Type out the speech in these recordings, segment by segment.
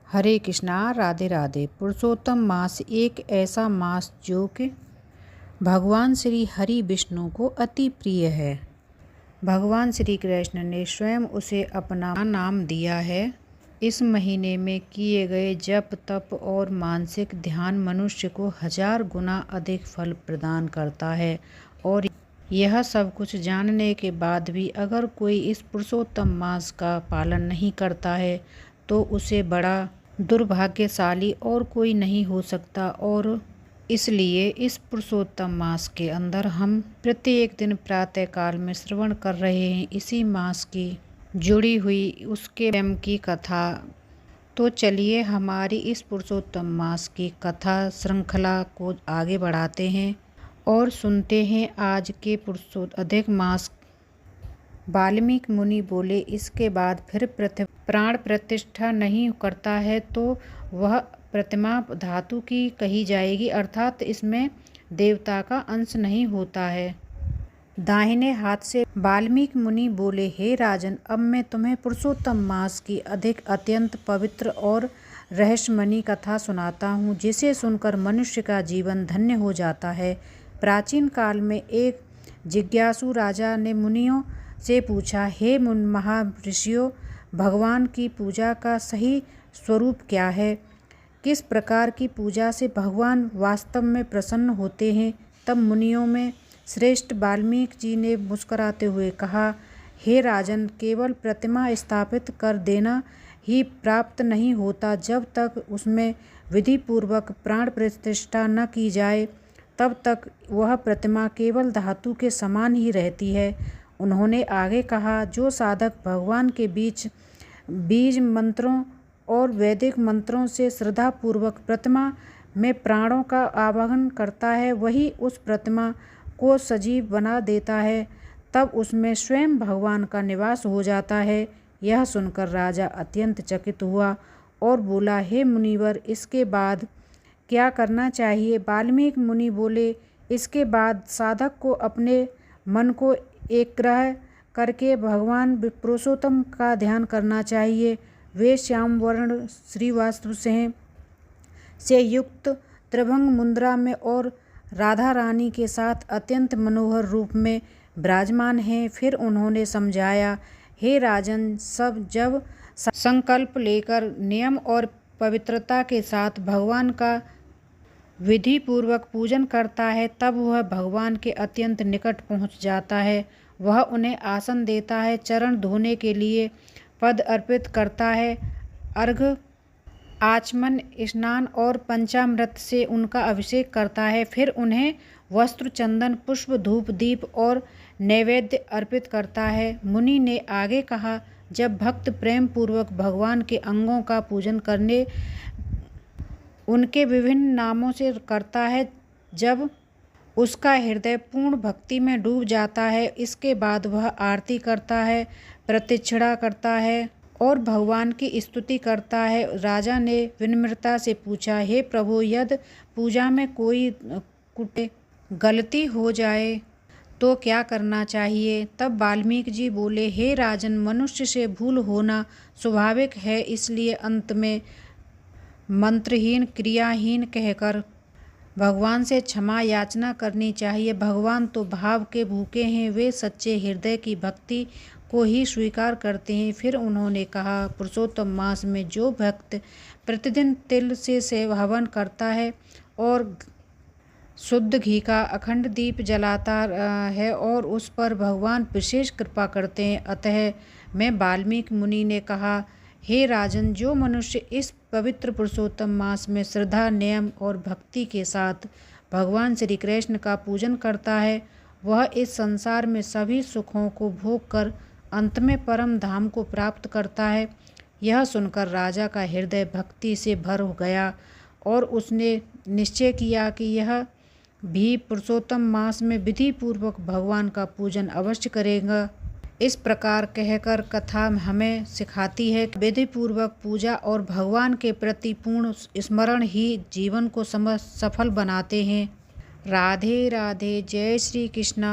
हरे कृष्णा, राधे राधे। पुरुषोत्तम मास एक ऐसा मास जो कि भगवान श्री हरि विष्णु को अति प्रिय है। भगवान श्री कृष्ण ने स्वयं उसे अपना नाम दिया है। इस महीने में किए गए जप तप और मानसिक ध्यान मनुष्य को 1000 गुना अधिक फल प्रदान करता है। और यह सब कुछ जानने के बाद भी अगर कोई इस पुरुषोत्तम मास का पालन नहीं करता है तो उसे बड़ा दुर्भाग्यशाली और कोई नहीं हो सकता। और इसलिए इस पुरुषोत्तम मास के अंदर हम प्रत्येक दिन प्रातः काल में श्रवण कर रहे हैं इसी मास की जुड़ी हुई उसके प्रेम की कथा। तो चलिए हमारी इस पुरुषोत्तम मास की कथा श्रृंखला को आगे बढ़ाते हैं और सुनते हैं आज के अधिक मास। वाल्मीकि मुनि बोले, इसके बाद फिर प्राण प्रतिष्ठा नहीं करता है तो वह प्रतिमा धातु की कही जाएगी, अर्थात इसमें देवता का अंश नहीं होता है। दाहिने हाथ से वाल्मीकि मुनि बोले, हे राजन, अब मैं तुम्हें पुरुषोत्तम मास की अत्यंत पवित्र और रहस्यमयी कथा सुनाता हूँ, जिसे सुनकर मनुष्य का जीवन धन्य हो जाता है। प्राचीन काल में एक जिज्ञासु राजा ने मुनियों से पूछा, हे महर्षियों, भगवान की पूजा का सही स्वरूप क्या है? किस प्रकार की पूजा से भगवान वास्तव में प्रसन्न होते हैं? तब मुनियों में श्रेष्ठ वाल्मीकि जी ने मुस्कुराते हुए कहा, हे राजन, केवल प्रतिमा स्थापित कर देना ही प्राप्त नहीं होता। जब तक उसमें विधि पूर्वक प्राण प्रतिष्ठा न की जाए तब तक वह प्रतिमा केवल धातु के समान ही रहती है। उन्होंने आगे कहा, जो साधक भगवान के बीज मंत्रों और वैदिक मंत्रों से श्रद्धापूर्वक प्रतिमा में प्राणों का आवाहन करता है, वही उस प्रतिमा को सजीव बना देता है। तब उसमें स्वयं भगवान का निवास हो जाता है। यह सुनकर राजा अत्यंत चकित हुआ और बोला, हे मुनिवर, इसके बाद क्या करना चाहिए? वाल्मीकि मुनि बोले, इसके बाद साधक को अपने मन को एकाग्र करके भगवान पुरुषोत्तम का ध्यान करना चाहिए। वे श्याम वर्ण श्रीवास्तव से युक्त त्रिभंग मुद्रा में और राधा रानी के साथ अत्यंत मनोहर रूप में विराजमान हैं। फिर उन्होंने समझाया, हे राजन, सब जब संकल्प लेकर नियम और पवित्रता के साथ भगवान का विधि पूर्वक पूजन करता है तब वह भगवान के अत्यंत निकट पहुंच जाता है। वह उन्हें आसन देता है, चरण धोने के लिए पद अर्पित करता है, अर्घ्य आचमन स्नान और पंचामृत से उनका अभिषेक करता है। फिर उन्हें वस्त्र, चंदन, पुष्प, धूप, दीप और नैवेद्य अर्पित करता है। मुनि ने आगे कहा, जब भक्त प्रेम पूर्वक भगवान के अंगों का पूजन करने उनके विभिन्न नामों से करता है, जब उसका हृदय पूर्ण भक्ति में डूब जाता है, इसके बाद वह आरती करता है, प्रदक्षिणा करता है और भगवान की स्तुति करता है। राजा ने विनम्रता से पूछा, हे प्रभु, यदि पूजा में कोई गलती हो जाए तो क्या करना चाहिए? तब वाल्मीकि जी बोले, हे राजन, मनुष्य से भूल होना स्वाभाविक है, इसलिए अंत में मंत्रहीन क्रियाहीन कहकर भगवान से क्षमा याचना करनी चाहिए। भगवान तो भाव के भूखे हैं, वे सच्चे हृदय की भक्ति को ही स्वीकार करते हैं। फिर उन्होंने कहा, पुरुषोत्तम मास में जो भक्त प्रतिदिन तिल से हवन करता है और शुद्ध घी का अखंड दीप जलाता है और उस पर भगवान विशेष कृपा करते हैं। अतः मैं वाल्मीकि मुनि ने कहा, हे राजन, जो मनुष्य इस पवित्र पुरुषोत्तम मास में श्रद्धा, नियम और भक्ति के साथ भगवान श्री कृष्ण का पूजन करता है, वह इस संसार में सभी सुखों को भोग कर अंत में परम धाम को प्राप्त करता है। यह सुनकर राजा का हृदय भक्ति से भर गया और उसने निश्चय किया कि यह भी पुरुषोत्तम मास में विधि पूर्वक भगवान का पूजन अवश्य करेगा। इस प्रकार कहकर कथा हमें सिखाती है कि विधि पूर्वक पूजा और भगवान के प्रति पूर्ण स्मरण ही जीवन को सफल बनाते हैं। राधे राधे। जय श्री कृष्णा।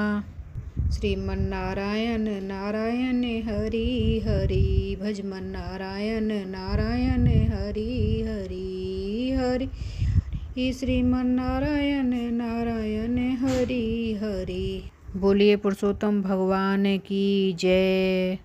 श्रीमन नारायण नारायण हरि हरि भजमन नारायण नारायण हरि हरि हरि श्रीमन नारायण नारायण हरि हरि। बोलिए पुरुषोत्तम भगवान की जय।